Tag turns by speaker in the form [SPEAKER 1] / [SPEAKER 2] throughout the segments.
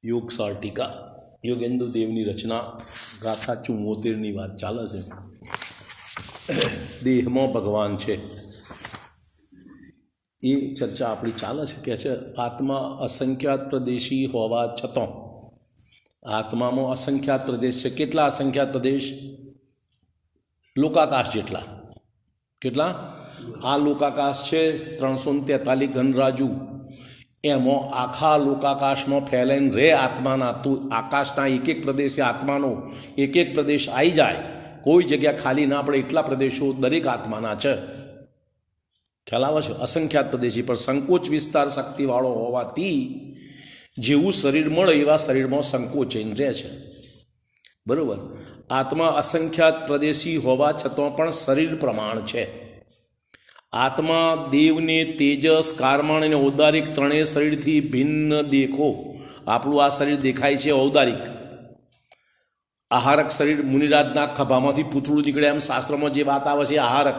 [SPEAKER 1] योग सार्टिका योगेंद्र देवनी रचना गाथा 74 बात चाले छे। देह में भगवान है ये चर्चा अपनी चाले छे। कहे छे आत्मा असंख्यात प्रदेशी होवा छतां आत्मा में असंख्यात प्रदेश है। केटला असंख्यात प्रदेश? लोकाकाश जेटला। केटला? आ लोकाकाश है 343 घनराजू एमो आखा लोकाकाश में फैलाईने रे आत्माना। तो आकाशना एक एक प्रदेश आत्मानो एक एक प्रदेश आई जाए, कोई जगह खाली ना पड़े एटला प्रदेशों दरेक आत्माना छे। ख्याल आवे छे? असंख्यात प्रदेशी पर संकोच विस्तार शक्तिवाळो होवाथी जेवुं शरीर मळे एवा शरीर में संकोचन रहे छे। बरोबर। आत्मा असंख्यात प्रदेशी होवा छतां पण शरीर प्रमाण छे। आत्मा देव ने तेजस कार्मण ने औदारिक त्रणेय शरीर थी भिन्न देखो। आपणुं आ शरीर देखाय छे औदारिक। आहारक शरीर मुनिराजना खभामांथी पूतळुं નીકળે एम शास्त्र में जे बात आवे छे आहारक।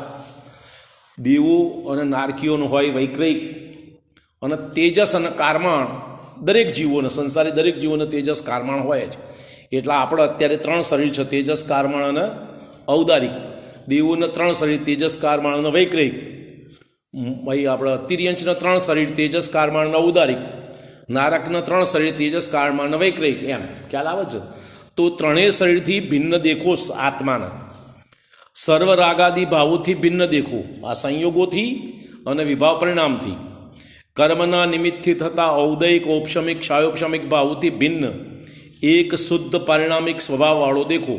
[SPEAKER 1] देवो अने नारकीओनो होय वैक्रयिक अने तेजस अने कार्मण दरेक जीवोने संसारी दरेक जीवोने तेजस कार्मण होय ज। एटले आपणे अत्यारे 3 शरीर छे, तेजस कार्मण अने औदारिक। देवोने 3 शरीर, तेजस कार्मण अने वैक्रयिक। भाई આપણે તિર્યંચના 3 શરીર, તેજસ કાળમાન ઔદારિક। નારકના 3 શરીર, તેજસ કાળમાન વૈક્રયિક। એમ ખ્યાલ આવે છે? તો ત્રણેય શરીરથી ભિન્ન દેખો આત્માના। સર્વરાગાદી ભાવોથી ભિન્ન દેખો આ સંયોગોથી અને વિભાવ પરિણામથી। કર્મના નિમિત્તથી થતા ઔદયિક ઔપશમિક ક્ષાયોપશમિક ભાવોથી ભિન્ન એક શુદ્ધ પરિણામિક સ્વભાવવાળો દેખો।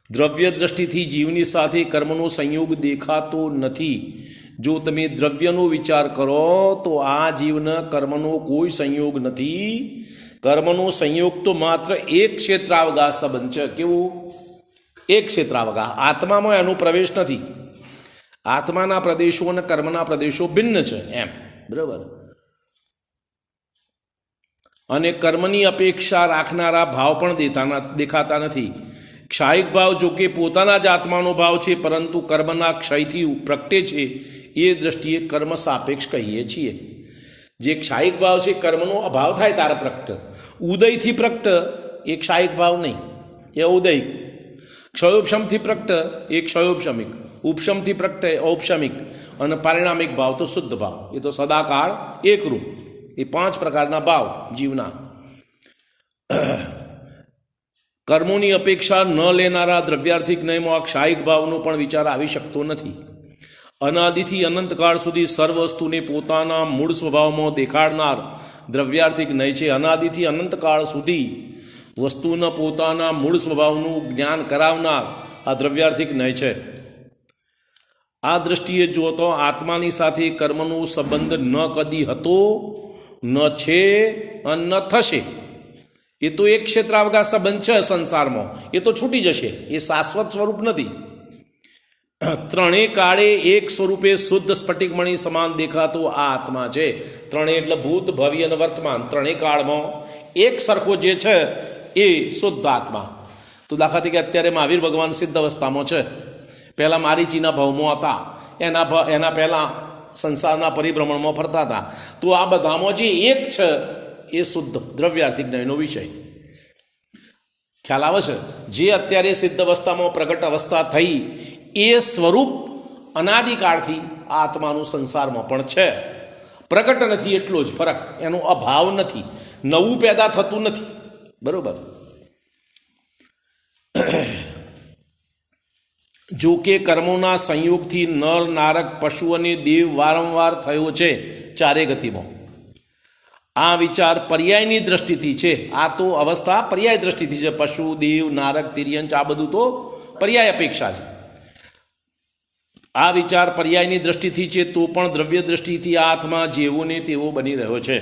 [SPEAKER 1] દ્રવ્ય દ્રષ્ટિથી જીવની સાથે કર્મનો સંયોગ દેખાતો નથી। जो तमे द्रव्यनो विचार करो तो आ जीवना कर्मनो कोई संयोग नहीं। कर्मनो संयोग तो मात्र एक क्षेत्रावकाश संबंध है। केवुं? एक क्षेत्रावकाश। आत्मा में एनो प्रवेश नहीं। आत्माना प्रदेशों और कर्मना प्रदेशों भिन्न है एम। बराबर। अने कर्मनी अपेक्षा राखनारा भाव पण देखाता नहीं। क्षायिक भाव जो कि पोताना ज आत्मानो भाव है, परंतु कर्मना क्षयथी प्रगटे है ये दृष्टिए कर्म सापेक्ष कहीए छीए। जे क्षायिक भाव से कर्मनो अभाव थाय तारे प्रगट। उदयथी प्रगट एक क्षायिक भाव नहीं, ये उदयिक। क्षयोपशमथी प्रगट एक क्षयोपशमिक, उपशमथी प्रगट औपशमिक और पारिणामिक भाव तो शुद्ध भाव। ये तो सदाकाळ एक रूप। ये 5 प्रकारना भाव जीवना। कर्मोनी अपेक्षा न लेनारा द्रव्यार्थिक नियमों आ क्षायिक भावनो पण विचार आवी शकतो नहीं। अनादिथी अनंतकाळ सुधी सर्व वस्तुने पोताना मूळ स्वभावमां देखाडनार द्रव्यार्थिक नय छे। अनादिथी अनंतकाळ सुधी वस्तुना पोताना मूळ स्वभावनुं ज्ञान करावनार आ द्रव्यार्थिक नय छे। आ दृष्टिए जोतो आत्मानी साथे कर्मनो संबंध न कदी हतो, न छे अने न थशे। ये तो एक क्षेत्रावकाश संबंध है संसार में, ये तो छूटी जशे। ये शाश्वत स्वरूप नहीं। त्रणेय काळे एक स्वरूपे शुद्ध स्फटिकमणि समान देखातो आ आत्मा है। त्रणेय एटले भूत भविष्य अने वर्तमान त्रणेय काळ में एक सरखो जे छे ए शुद्ध आत्मा। तो दाखला तरीके अत्यारे महावीर भगवान सिद्ध अवस्था में छे। पहला मारीचीना भावमां हता, एना पहला संसारना परिभ्रमण में फरता था। तो आ बधामां जे एक छे ए शुद्ध द्रव्यार्थिक नयनो विषय। ख्याल आवे छे? जे अत्यारे सिद्ध अवस्था में प्रगट अवस्था थई ए स्वरूप अनादिकाळथी आत्मानुं संसारमां पण छे। प्रगट नहीं एटलो ज फरक, एनो अभाव नहीं, नवुं पैदा थतुं नहीं। बरोबर। जो के कर्मोना संयोगथी नर नारक पशु अने देव वारंवार थयो छे चारे गतिमां। आ विचार पर्यायनी दृष्टिथी छे। आ तो अवस्था पर्याय दृष्टिथी छे। पशु देव नारक तिर्यंच आ बधुं तो पर्याय अपेक्षा छे। आ विचार पर्यायनी दृष्टिथी छे तो पण द्रव्य दृष्टिथी आ आत्मा जेवो ने तेवो बनी रह्यो छे।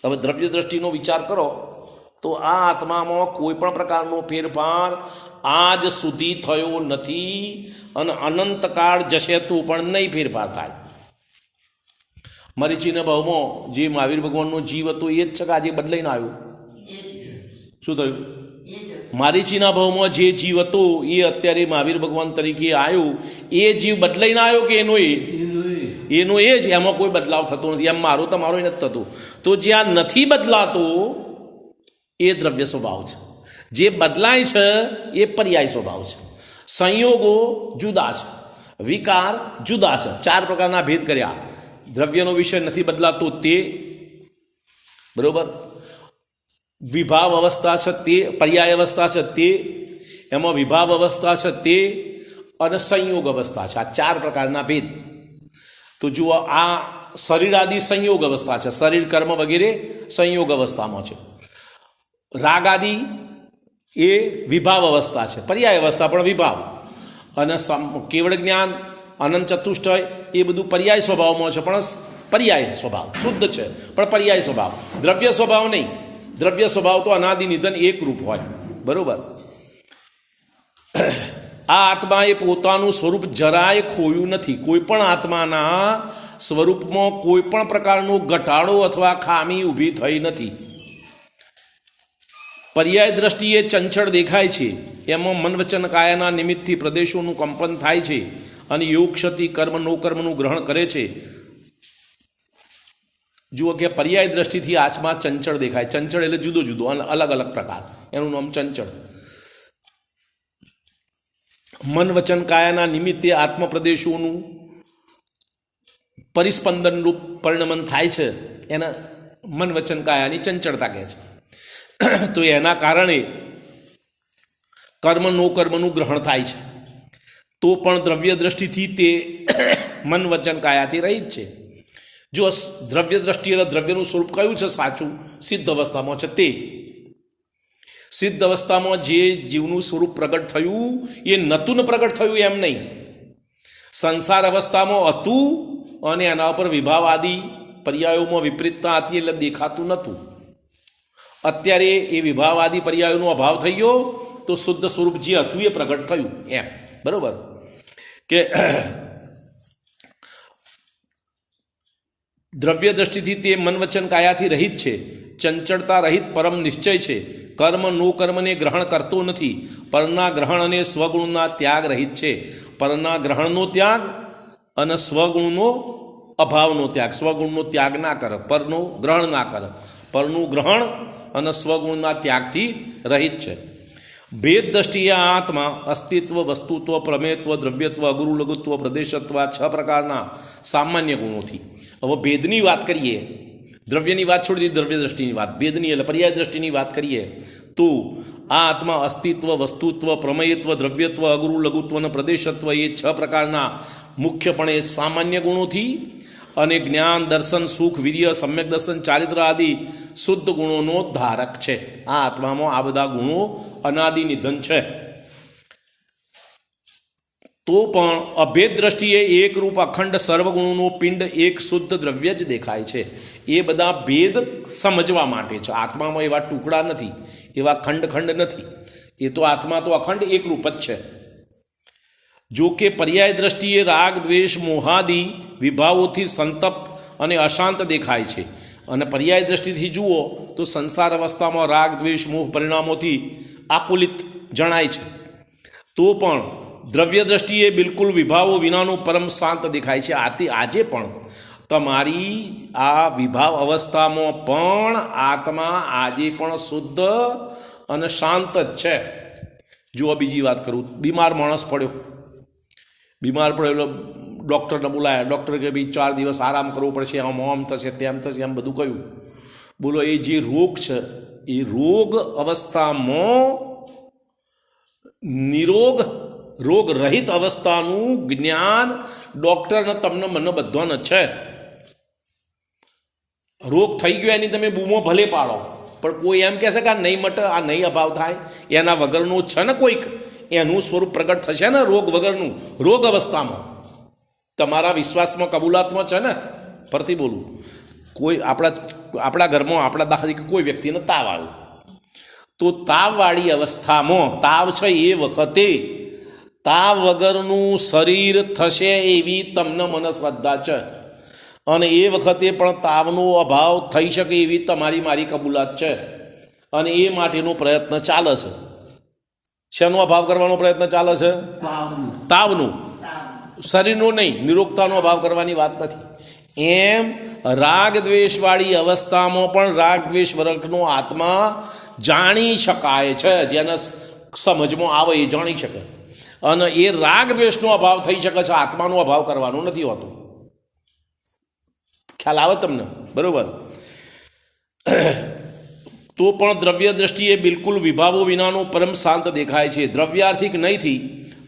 [SPEAKER 1] हवे द्रव्य दृष्टिनो विचार करो तो आ आत्मामां कोईपण प्रकारनो फेरफार आज सुधी थयो नथी अने अनंतकाळ जशे तो पण नहीं फेरफार थाय। मरीचीना भावमां जे महावीर भगवाननो जीव हतो ए ज छे के आजे बदलाईने आव्यो। शुं थयुं? मारीचीना भावमां जे जीव हतो ए अत्यारे महावीर भगवान तरीके आव्यो। ए जीव बदलाईने आव्यो के एनो ए ज? एमां कोई बदलाव थतो नथी। एम मारो तमारो नथी थतो। तो ज्यां नथी बदलातो એ દ્રવ્ય સ્વભાવ છે. જે બદલાય છે એ પર્યાય સ્વભાવ છે. સંયોગો જુદા છે, વિકાર જુદા છે. 4 પ્રકારના ભેદ કર્યા. દ્રવ્યનો વિષય નથી બદલાતો તે, બરોબર. વિભાવ અવસ્થા છે તે, પર્યાય અવસ્થા છે તે, એમાં વિભાવ અવસ્થા છે તે, અને સંયોગ અવસ્થા છે. આ 4 પ્રકારના ભેદ. તો જુઓ, આ શરીર આદિ સંયોગ અવસ્થા છે. શરીર, કર્મ વગેરે સંયોગ અવસ્થામાં છે. રાગ આદિ એ વિભાવ અવસ્થા છે, પર્યાય અવસ્થા પણ વિભાવ. અને કેવળ જ્ઞાન, અનંત ચતુષ્ટય એ બધું પર્યાય સ્વભાવમાં છે, પણ પર્યાય સ્વભાવ શુદ્ધ છે, પણ પર્યાય સ્વભાવ, દ્રવ્ય સ્વભાવ નહીં. દ્રવ્ય સ્વભાવ તો અનાદિ નિધન એક રૂપ હોય, બરોબર. આ આત્માએ પોતાનું સ્વરૂપ જરાય ખોયું નથી. કોઈ પણ આત્માના સ્વરૂપમાં કોઈ પણ પ્રકારનો ઘટાડો અથવા ખામી ઊભી થઈ નથી. પર્યાય દ્રષ્ટિએ ચંચળ દેખાય છે. એમાં મન વચન કાયાના નિમિત્તથી પ્રદેશોનું કંપન થાય છે અને યોગ ક્ષતિ કર્મ નો કર્મનું ગ્રહણ કરે છે. જુઓ કે પર્યાય દ્રષ્ટિથી આત્મા ચંચળ દેખાય. ચંચળ એટલે જુદો જુદો અને અલગ અલગ પ્રકાર, એનું નામ ચંચળ. મન વચન કાયાના નિમિત્તે આત્મપ્રદેશોનું પરિસ્પંદન રૂપ પરિણમન થાય છે, એને મન વચન કાયાની ચંચળતા કહે છે. તો એના કારણે કર્મ નો કર્મનું ગ્રહણ થાય છે. તો પણ દ્રવ્ય દ્રષ્ટિથી તે મન વચન કાયાથી રહિત છે. જો દ્રવ્ય દ્રષ્ટિ એટલે દ્રવ્યનું સ્વરૂપ કયું છે સાચું, સિદ્ધ અવસ્થામાં છે. તે સિદ્ધ અવસ્થામાં જે જીવનું સ્વરૂપ પ્રગટ થયું એ નતું ને પ્રગટ થયું એમ નહીં. સંસાર અવસ્થામાં હતું અને એના ઉપર વિભાવ આદિ પર્યાયોમાં વિપરીતતા હતી એટલે દેખાતું નહોતું. અત્યારે એ વિભાવ આદિ પર્યાયોનો અભાવ થઈ ગયો તો શુદ્ધ સ્વરૂપ જે હતું એ પ્રગટ થયું એમ, બરોબર. કે દ્રવ્ય દ્રષ્ટિથી તે મન વચન કાયાથી રહિત છે, ચંચળતા રહિત પરમ નિશ્ચય છે. કર્મ નો કર્મને ગ્રહણ કરતો નથી. પરના ગ્રહણ અને સ્વગુણના ત્યાગ રહિત છે. પરના ગ્રહણનો ત્યાગ અને સ્વગુણનો અભાવનો ત્યાગ. સ્વગુણનો ત્યાગ ના કરે, પરનો ગ્રહણ ના કરે. પરનું ગ્રહણ અને સ્વગુણના ત્યાગથી રહિત છે. ભેદ દ્રષ્ટિએ આત્મા અસ્તિત્વ, વસ્તુત્વ, પ્રમેયત્વ, દ્રવ્યત્વ, અગુરુ લઘુત્વ, પ્રદેશત્વ, 6 પ્રકારના સામાન્ય ગુણોથી. હવે ભેદની વાત કરીએ, દ્રવ્યની વાત છોડી દીધી, દ્રવ્ય દ્રષ્ટિની વાત, ભેદની એટલે પર્યાય દ્રષ્ટિની વાત કરીએ તો આ આત્મા અસ્તિત્વ, વસ્તુત્વ, પ્રમેયત્વ, દ્રવ્યત્વ, અગુરુ લઘુત્વ અને પ્રદેશત્વ એ 6 પ્રકારના મુખ્યપણે સામાન્ય ગુણોથી અને જ્ઞાન, દર્શન, સુખ, વીર્ય, સમ્યક દર્શન, ચારિત્ર આદિ શુદ્ધ ગુણોનો ધારક છે. આ આત્મામાં આ બધા ગુણો અનાદિ નિધન છે. તો પણ અભેદ દ્રષ્ટિએ એકરૂપ અખંડ સર્વગુણોનો પિંડ એક શુદ્ધ દ્રવ્ય જ દેખાય છે. એ બધા ભેદ સમજવા માટે છે. આત્મામાં એવા ટુકડા નથી, એવા ખંડ ખંડ નથી. એ તો આત્મા તો અખંડ એકરૂપ જ છે. જો કે પર્યાય દ્રષ્ટિએ રાગ, દ્વેષ, મોહાદિ વિભાવોથી સંતપ્ત અને અશાંત દેખાય છે. અને પર્યાય દ્રષ્ટિથી જુઓ તો સંસાર અવસ્થામાં રાગ, દ્વેષ, મોહ પરિણામોથી આકુલિત જણાય છે. તો પણ દ્રવ્ય દ્રષ્ટિએ બિલકુલ વિભાવો વિનાનું પરમ શાંત દેખાય છે. આથી આજે પણ તમારી આ વિભાવ અવસ્થામાં પણ આત્મા આજે પણ શુદ્ધ અને શાંત જ છે. જુઓ બીજી વાત કરું, બીમાર માણસ પડ્યો એટલે ડૉક્ટરને બોલાયા. ડૉક્ટર કે ભાઈ 4 દિવસ આરામ કરવો પડશે, આમ થશે, તેમ થશે, એમ બધું કહ્યું. બોલો, એ જે રોગ છે એ રોગ અવસ્થામાં નિરોગ, રોગ રહિત અવસ્થાનું જ્ઞાન ડૉક્ટરને તમને મને બધાને છે. રોગ થઈ ગયો એની તમે બૂમો ભલે પાડો, પણ કોઈ એમ કહેશે કે આ નહીં મટે, આ નહીં અભાવ થાય, એના વગરનું છે ને કોઈક એનું સ્વરૂપ પ્રગટ થશે ને રોગ વગરનું, રોગ અવસ્થામાં તમારા વિશ્વાસમાં કબૂલાતમાં છે ને. ફરતી બોલું, કોઈ આપણા ઘરમાં આપણા દાખલા કોઈ વ્યક્તિને તાવ આવ્યો તો તાવવાળી અવસ્થામાં તાવ છે એ વખતે તાવ વગરનું શરીર થશે એવી તમને મને શ્રદ્ધા છે. અને એ વખતે પણ તાવનો અભાવ થઈ શકે એવી તમારી મારી કબૂલાત છે. અને એ માટેનો પ્રયત્ન ચાલે છે. શેનો અભાવ કરવાનો પ્રયત્ન ચાલે છે? તાવનો, શરીરનો નહીં, નિરોગતાનો અભાવ કરવાની વાત નથી. એમ રાગ દ્વેષવાળી અવસ્થામાં પણ રાગ દ્વેષ વર્ગનો આત્મા જાણી શકાય છે, જેને સમજમાં આવે એ જાણી શકે, અને એ રાગ દ્વેષનો અભાવ થઈ શકે છે, આત્માનો અભાવ કરવાનો નથી હોતો. ખ્યાલ આવે તમને? બરોબર. તો પણ દ્રવ્ય દ્રષ્ટિએ બિલકુલ વિભાવો વિનાનું પરમ શાંત દેખાય છે. દ્રવ્યાર્થિક નહીંથી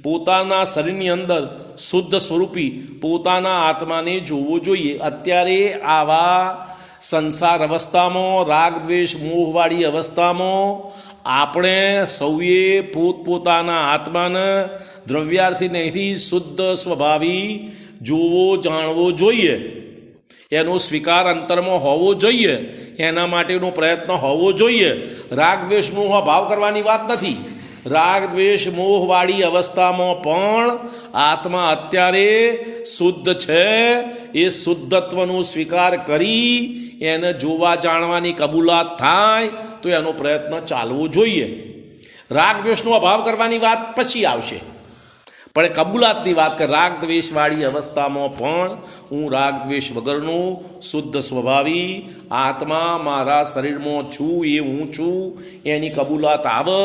[SPEAKER 1] પોતાના શરીરની અંદર શુદ્ધ સ્વરૂપી પોતાના આત્માને જોવો જોઈએ. અત્યારે આવા સંસાર અવસ્થામાં, રાગ દ્વેષ મોહવાળી અવસ્થામાં આપણે સૌએ પોતપોતાના આત્માને દ્રવ્યાર્થી નહીંથી શુદ્ધ સ્વભાવી જોવો, જાણવો જોઈએ. એનો સ્વીકાર અંતરમાં હોવો જોઈએ, એના માટેનો પ્રયત્ન હોવો જોઈએ. રાગ દ્વેષ મોહ અભાવ કરવાની વાત નથી. રાગ દ્વેષ મોહવાળી અવસ્થામાં પણ આત્મા અત્યારે શુદ્ધ છે. એ શુદ્ધત્વનો સ્વીકાર કરી એને જોવા જાણવાની કબૂલાત થાય તો એનો પ્રયત્ન ચાલવો જોઈએ. રાગ દ્વેષનો અભાવ કરવાની વાત પછી આવશે, પણ કબૂલાતની વાત કે રાગ દ્વેષવાળી અવસ્થામાં પણ હું રાગ દ્વેષ વગરનું શુદ્ધ સ્વભાવી આત્મા મારા શરીરમાં છું, એ હું છું, એની કબૂલાત આવે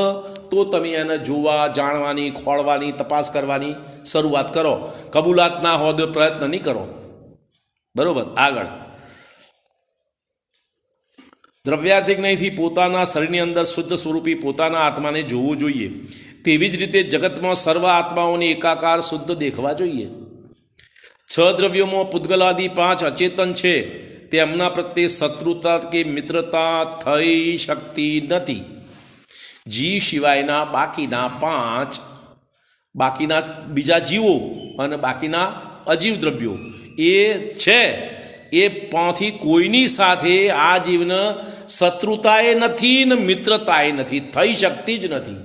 [SPEAKER 1] તો તમે એને જોવા, જાણવાની, ખોળવાની, તપાસ કરવાની શરૂઆત કરો. કબૂલાત ના હોય તો પ્રયત્ન નહીં કરો. બરોબર. આગળ દ્રવ્યાર્થિક નહીંથી પોતાના શરીરની અંદર શુદ્ધ સ્વરૂપી પોતાના આત્માને જોવું જોઈએ. તેવી જ રીતે જગતમાં સર્વ આત્માઓને એકાકાર શુદ્ધ દેખવા જોઈએ. 6 દ્રવ્યોમાં પૂતગલાદિ 5 અચેતન છે, તેમના પ્રત્યે શત્રુતા કે મિત્રતા થઈ શકતી નથી. જીવ સિવાયના બાકીના 5, બાકીના બીજા જીવો અને બાકીના અજીવ દ્રવ્યો એ છે, એ 5થી કોઈની સાથે આ જીવને શત્રુતાએ નથી ને મિત્રતાએ નથી, થઈ શકતી જ નથી.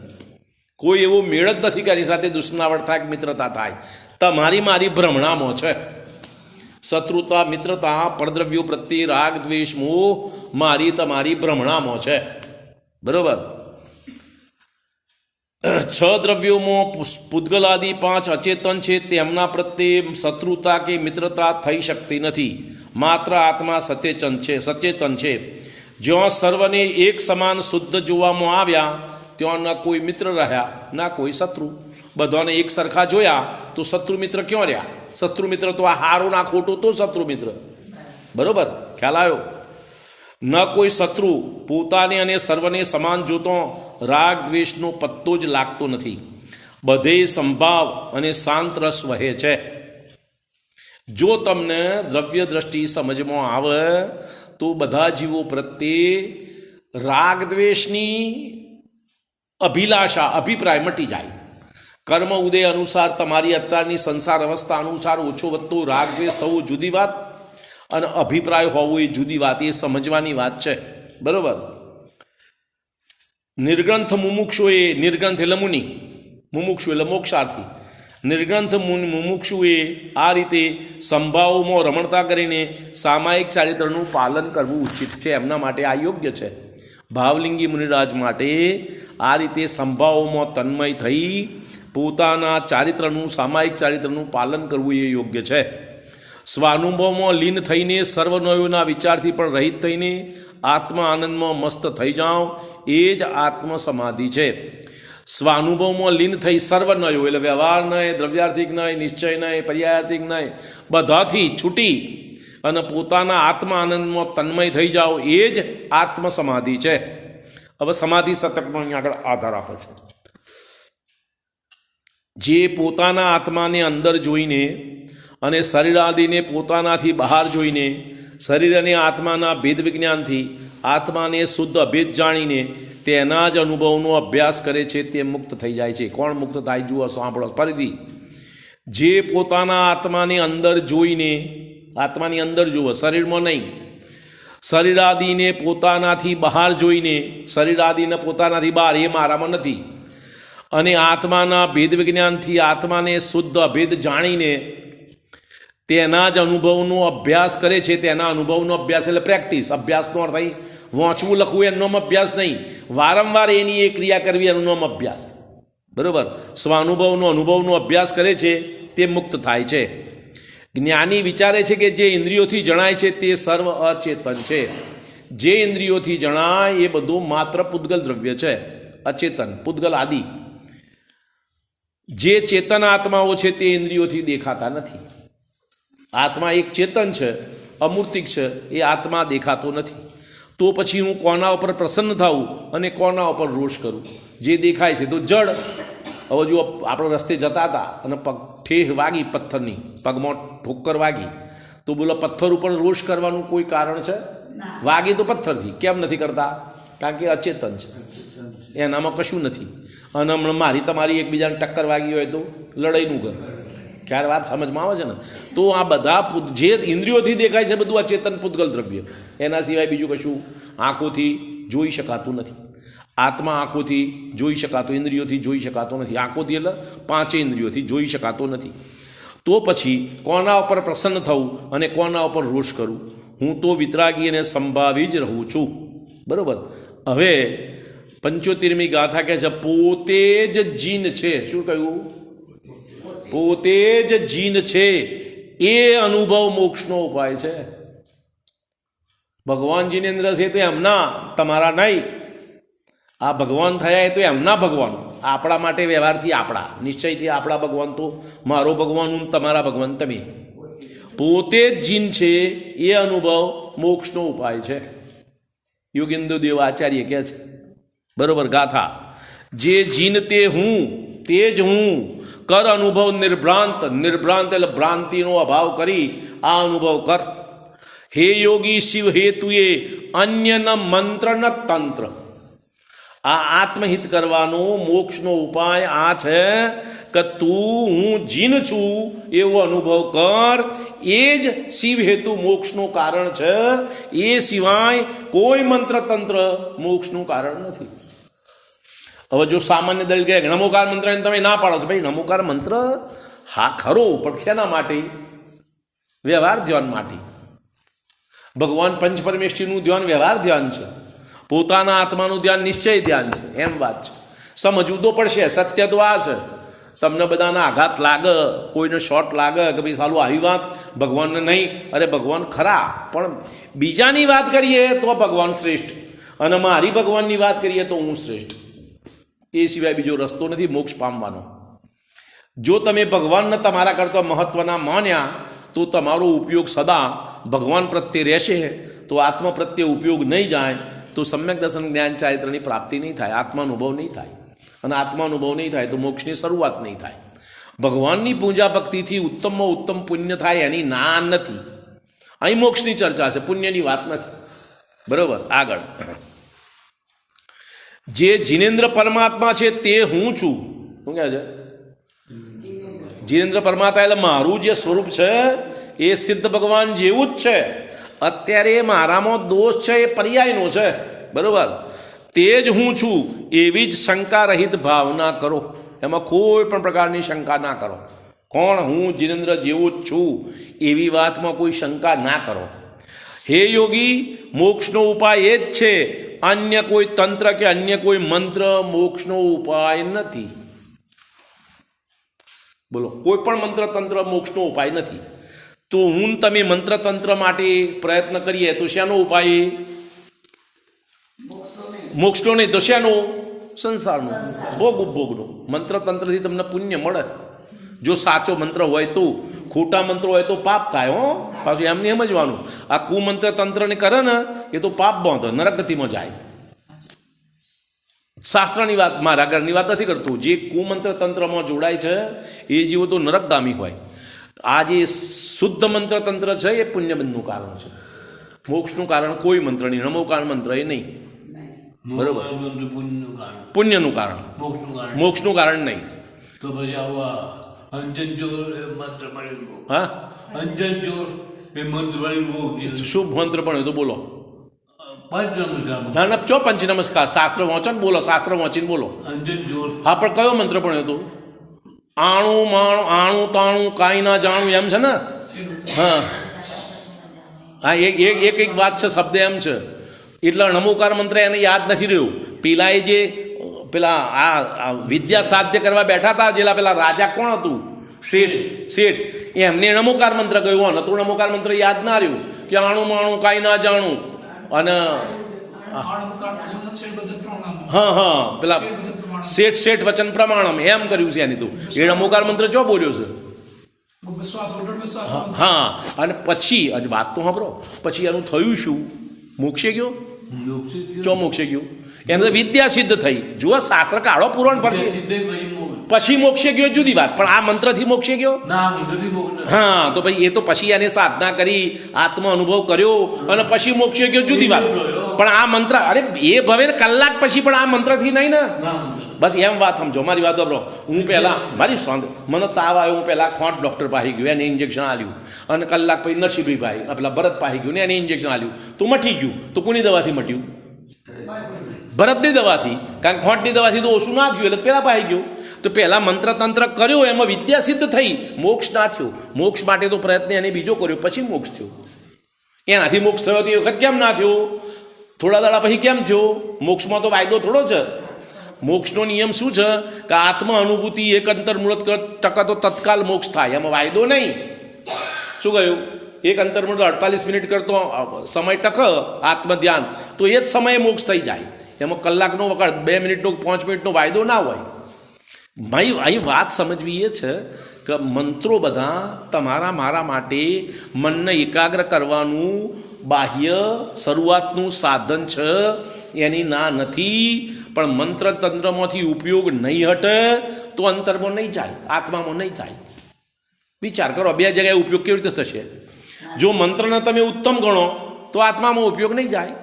[SPEAKER 1] કોઈ એવો મેળ જ નથી કે એની સાથે દુશ્મનાવટ થાય કે મિત્રતા થાય. તમારી મારી ભ્રમણામાં છે. શત્રુતા, મિત્રતા, પરદ્રવ્યો પ્રત્યે રાગ દ્વેષ મોહ મારી તમારી ભ્રમણામાં છે. બરોબર. 6 દ્રવ્યોમાં પૂતગલાદિ 5 અચેતન છે, તેમના પ્રત્યે શત્રુતા કે મિત્રતા થઈ શકતી નથી. માત્ર આત્મા સચેતન છે. જ્યાં સર્વને એક સમાન શુદ્ધ જોવામાં આવ્યા ત્યાં ન કોઈ મિત્ર રહ્યા, ના કોઈ શત્રુ. બધાને એક સરખા જોયા તો શત્રુ મિત્ર ક્યાં રહ્યા? શત્રુ મિત્ર તો આ હારું ના ખોટું તો શત્રુ મિત્ર. બરોબર. ખ્યાલ આવ્યો? ન કોઈ શત્રુ. પોતાને અને સર્વને સમાન જોતો રાગ દ્વેષનો પત્તો જ લાગતો નથી. બધે સંભાવ અને શાંત રસ વહે છે. જો તમને દ્રવ્ય દ્રષ્ટિ સમજમાં આવે તો બધા જીવો પ્રત્યે રાગ દ્વેષની અભિલાષા, અભિપ્રાય મટી જાય. કર્મ ઉદય અનુસાર તમારી અત્યારની સંસાર અવસ્થા અનુસાર ઓછો વધતો રાગ દ્વેષ થવો જુદી વાત, અને અભિપ્રાય હોવો એ જુદી વાત. એ સમજવાની વાત છે. બરોબર. નિર્ગ્રંથ મુમુક્ષુએ, નિર્ગ્રંથ એટલે મુનિ, મુમુક્ષુ એટલે મોક્ષાર્થી. નિર્ગ્રંથ મુમુક્ષુએ આ રીતે સંભાવોમાં રમણતા કરીને સામાયિક ચારિત્રનું પાલન કરવું ઉચિત છે. એમના માટે આ યોગ્ય છે. ભાવલિંગી મુનિરાજ માટે આ રીતે સંભાવોમાં તન્મય થઈ પોતાના ચારિત્રનું, સામાયિક ચારિત્રનું પાલન કરવું એ યોગ્ય છે. સ્વાનુભવમાં લીન થઈને સર્વનયોના વિચારથી પણ રહિત થઈને આત્મા આનંદમાં મસ્ત થઈ જાઓ, એ જ આત્મ સમાધિ છે. સ્વાનુભવમાં લીન થઈ સર્વનયો એટલે વ્યવહાર નહીં, દ્રવ્યાર્થિક નહીં, નિશ્ચય નહીં, પર્યાયાર્થિક નહીં, બધાથી છૂટી અને પોતાના આત્મા આનંદમાં તન્મય થઈ જાઓ, એ જ આત્મ સમાધિ છે. હવે સમાધિ શતકનો અહીં આગળ આધાર આપે છે. જે પોતાના આત્માને અંદર જોઈને અને શરીર આદિને પોતાનાથી બહાર જોઈને શરીર અને આત્માના ભેદ વિજ્ઞાનથી આત્માને શુદ્ધ અભેદ જાણીને તેના જ અનુભવનો અભ્યાસ કરે છે તે મુક્ત થઈ જાય છે. કોણ મુક્ત થાય? જુઓ, સાંભળો ફરીથી. જે પોતાના આત્માને અંદર જોઈને, આત્માની અંદર જુઓ, શરીરમાં નહીં, શરીર આદિને પોતાનાથી બહાર જોઈને, શરીર આદિને પોતાનાથી બહાર, એ મારામાં નથી, અને આત્માના ભેદ વિજ્ઞાનથી આત્માને શુદ્ધ અભેદ જાણીને તેના જ અનુભવનો અભ્યાસ કરે છે. તેના અનુભવનો અભ્યાસ એટલે પ્રેક્ટિસ. અભ્યાસનો અર્થ અહીં વાંચવું લખવું એનો નામ અભ્યાસ નહીં, વારંવાર એની એ ક્રિયા કરવી એનું નામ અભ્યાસ. બરોબર. સ્વાનુભવનો અનુભવનો અભ્યાસ કરે છે તે મુક્ત થાય છે. જ્ઞાની વિચારે છે કે જે ઇન્દ્રિયોથી જણાય છે તે સર્વ અચેતન છે. જે ઇન્દ્રિયોથી જણાય એ બધું માત્ર પૂતગલ દ્રવ્ય છે, અચેતન, પૂતગલ આદિ. જે ચેતન આત્માઓ છે તે ઇન્દ્રિયોથી દેખાતા નથી. આત્મા એક ચેતન છે, અમૂર્તિક છે, એ આત્મા દેખાતો નથી. તો પછી હું કોના ઉપર પ્રસન્ન થાઉં અને કોના ઉપર રોષ કરું? જે દેખાય છે તો જડ. હવે જો આપણે રસ્તે જતા હતા અને પગ ઠેહ વાગી પથ્થરની, પગમાં ઠોક્કર વાગી, તો બોલો પથ્થર ઉપર રોષ કરવાનું કોઈ કારણ છે? વાગી તો પથ્થરથી, કેમ નથી કરતા? કારણ કે અચેતન છે, એનામાં કશું નથી. અને હમણાં મારી તમારી એકબીજાને ટક્કર વાગી હોય તો લડાઈનું ઘર. ક્યારે વાત સમજમાં આવે છે ને? તો આ બધા જે ઇન્દ્રિયોથી દેખાય છે બધું અચેતન પૂતગલ દ્રવ્ય. એના સિવાય બીજું કશું આંખોથી જોઈ શકાતું નથી. આત્મા આંખોથી જોઈ શકાતો, ઇન્દ્રિયોથી જોઈ શકાતો નથી. આંખોથી એટલે પાંચે ઇન્દ્રિયોથી જોઈ શકાતો નથી. તો પછી કોના ઉપર પ્રસન્ન થવું અને કોના ઉપર રોષ કરું? હું તો વિતરાગી અને સંભાવી જ રહું છું. બરાબર. હવે 75મી ગાથા કહે છે પોતે જ જીન છે. શું કહ્યું? પોતે જ જીન છે એ અનુભવ મોક્ષનો ઉપાય છે. ભગવાન જીનેન્દ્ર છે તો એમના, તમારા નહીં. આ ભગવાન થયા એ તો એમના ભગવાન. આપણા માટે વ્યવહારથી આપણા, નિશ્ચયથી આપણા ભગવાન તો મારો ભગવાન હું, તમારા ભગવાન તમે. પોતે જ જીન છે એ અનુભવ મોક્ષનો ઉપાય છે. યોગેન્દ્ર દેવ આચાર્ય કહે છે. બરોબર. ગાથા જે જીન તે હું, તે જ હું, કર અનુભવ નિર્ભ્રાંત. નિર્ભ્રાંત એટલે ભ્રાંતિનો અભાવ કરી આ અનુભવ કર. હે યોગી શિવ હેતુએ અન્ય ન મંત્ર ન તંત્ર. આ આત્મહિત કરવાનો મોક્ષનો ઉપાય આ છે કે તું હું જીન છું એવો અનુભવ કર. એ જ શિવ હેતુ મોક્ષનું કારણ છે. એ સિવાય કોઈ મંત્ર તંત્ર મોક્ષનું કારણ નથી. હવે જો સામાન્ય દલિત કહે નમોકાર મંત્ર એને તમે ના પાડો છો, ભાઈ નમોકાર મંત્ર હા ખરો, પણ શેના માટે? વ્યવહાર ધ્યાન માટે. ભગવાન પંચપરમેષ્ઠીનું ધ્યાન વ્યવહાર ધ્યાન છે, પોતાના આત્માનું ધ્યાન નિશ્ચય ધ્યાન છે. એમ વાત છે. સમજવું તો પડશે. સત્ય તો આ છે. તમને બધાના આઘાત લાગે, કોઈને શોર્ટ લાગે કે ભાઈ સાલું આવી વાત ભગવાનને નહીં. અરે ભગવાન ખરા, પણ બીજાની વાત કરીએ તો ભગવાન શ્રેષ્ઠ, અને મારી ભગવાનની વાત કરીએ તો હું શ્રેષ્ઠ. એ સિવાય બીજો રસ્તો નથી મોક્ષ પામવાનો. જો તમે ભગવાનને તમારા કરતાં મહત્ત્વના માન્યા તો તમારો ઉપયોગ સદા ભગવાન પ્રત્યે રહેશે. તો આત્મા પ્રત્યે ઉપયોગ નહીં જાય તો સમ્યક દર્શન જ્ઞાન ચારિત્રની પ્રાપ્તિ નહીં થાય, આત્માનુભવ નહીં થાય. અને આત્માનુભવ નહીં થાય તો મોક્ષની શરૂઆત નહીં થાય. ભગવાનની પૂજા ભક્તિથી ઉત્તમમાં ઉત્તમ પુણ્ય થાય એની ના નથી. અહીં મોક્ષની ચર્ચા છે, પુણ્યની વાત નથી. બરાબર. આગળ જે જીનેન્દ્ર પરમાત્મા છે તે હું છું. શું કહે છે? જીનેન્દ્ર પરમાત્મા એટલે મારું જે સ્વરૂપ છે એ સિદ્ધ ભગવાન જેવું જ છે. અત્યારે મારામાં દોષ છે એ પર્યાયનો છે. બરાબર. તે જ હું છું એવી જ શંકા રહિત ભાવના કરો. એમાં કોઈ પણ પ્રકારની શંકા ના કરો. કોણ? હું જીનેન્દ્ર જેવું જ છું એવી વાતમાં કોઈ શંકા ના કરો. હે યોગી, મોક્ષનો ઉપાય એ જ છે. અન્ય કોઈ તંત્ર કે અન્ય કોઈ મંત્ર મોક્ષનો ઉપાય નથી. બોલો. કોઈ પણ મંત્ર તંત્ર મોક્ષનો ઉપાય નથી. તો હું તમે મંત્ર તંત્ર માટે પ્રયત્ન કરીએ તો શેનો ઉપાય? મોક્ષનો નહીં તો શેનો? સંસારનો, ભોગ ઉપભોગનો. મંત્ર તંત્રથી તમને પુણ્ય મળે જો સાચો મંત્ર હોય તો. ખોટા મંત્ર હોય તો પાપ થાય. હો, પાછું એમને સમજવાનું. આ કુમંત્ર તંત્રને કરે ને એ તો પાપ બાંધો, નરક ગતિમાં જાય. શાસ્ત્રની વાત, મારા ઘરની વાત નથી કરતું. જે કુમંત્ર તંત્રમાં જોડાય છે એ જીવો તો નરકગામી હોય. આ જે શુદ્ધ મંત્ર તંત્ર છે એ પુણ્યબંધનું કારણ છે. મોક્ષનું કારણ કોઈ મંત્ર નહીં. નમોકાર મંત્ર એ નહીં. બરોબર. પુણ્યનું કારણ, મોક્ષનું કારણ નહીં.
[SPEAKER 2] તો પછી આવા અંજન જોર મંત્ર મળ્યું.
[SPEAKER 1] હા,
[SPEAKER 2] અંજન જોર એ મંત્ર મળ્યું.
[SPEAKER 1] શુભ મંત્ર પણ તો બોલો.
[SPEAKER 2] પંચ નમસ્કાર.
[SPEAKER 1] ના ચો પંચ નમસ્કાર. શાસ્ત્ર વાંચન બોલો, શાસ્ત્ર વાંચીને બોલો.
[SPEAKER 2] અંજન જોર.
[SPEAKER 1] હા, પણ કયો મંત્ર પણ હતો? આણું માણું આણું તાણું કાંઈ ના જાણું એમ છે ને. હા હા, એક વાત છે, શબ્દ એમ છે. એટલે નમોકાર મંત્ર એને યાદ નથી રહ્યું. પેલા એ જે પેલા આ વિદ્યા સાધ્ય કરવા બેઠા હતા, જેલા પેલા રાજા કોણ હતું? શેઠ એમને નમોકાર મંત્ર કહ્યું અને તો નમોકાર મંત્ર યાદ ના રહ્યું કે આણું માણું કાંઈ ના જાણું અને હા પેલા શેઠ વચન પ્રમાણમ એમ કર્યું છે એની તું એ નમોકાર મંત્ર જો બોલ્યો છે હા અને પછી હજ વાત તો સાંભળો પછી એનું થયું શું મોક્ષે ગયો ચો મોક્ષે ગયો એને તો વિદ્યા સિદ્ધ થઈ જુઓ શાસ્ત્ર કાઢો પુરાણ પરથી પછી મોક્ષે ગયો જુદી વાત પણ આ મંત્રથી મોક્ષે ગયો હા તો ભાઈ એ તો પછી એને સાધના કરી આત્મ અનુભવ કર્યો અને પછી મોક્ષે ગયો જુદી વાત પણ આ મંત્ર અરે એ ભવે કલાક પછી પણ આ મંત્રથી નહીં ને બસ એમ વાત સમજો મારી વાત વાપરો હું પહેલાં મારી સોંધ મને તાવ આવ્યો હું પહેલાં ખોટ ડૉક્ટર પાસે ગયો એને ઇન્જેક્શન આલ્યું અને કલાક પછી નરસિંહભાઈ પેલા ભરત પાસે ગયું ને એને ઇન્જેક્શન આલ્યું તો મટી ગયું તો કોની દવાથી મટ્યું ભરતની દવાથી કારણ કે ખોટની દવાથી તો ઓછું ના થયું એટલે પહેલાં પાસે ગયો તો પહેલાં મંત્ર તંત્ર કર્યો એમાં વિદ્યા સિદ્ધ થઈ મોક્ષ ના થયો મોક્ષ માટે તો પ્રયત્ન એને બીજો કર્યો પછી મોક્ષ થયો એનાથી મોક્ષ થયો તે વખત કેમ ના થયો થોડા દાડા પછી કેમ થયો મોક્ષમાં તો વાયદો થોડો છે મોક્ષનો નિયમ શું છે કે આત્મ અનુભૂતિ એક અંતર્મુહૂર્ત ટકા તો તત્કાલ મોક્ષ થાય એમાં વાયદો નહીં શું કહ્યું એક અંતર્મુહૂર્ત 48 મિનિટ કરતો સમય ટક આત્મ ધ્યાન તો એ જ સમયે મોક્ષ થઈ જાય એમાં કલાકનો વખત 2 મિનિટનો 5 મિનિટનો વાયદો ના હોય ભાઈ અહીં વાત સમજવી એ છે કે મંત્રો બધા તમારા મારા માટે મનને એકાગ્ર કરવાનું બાહ્ય શરૂઆતનું સાધન છે એની ના નથી પણ મંત્ર તંત્રમાંથી ઉપયોગ નહીં હટે તો અંતરમાં નહીં જાય આત્મામાં નહીં જાય વિચાર કરો બે જગ્યાએ ઉપયોગ કેવી રીતે થશે જો મંત્રને તમે ઉત્તમ ગણો તો આત્મામાં ઉપયોગ નહીં જાય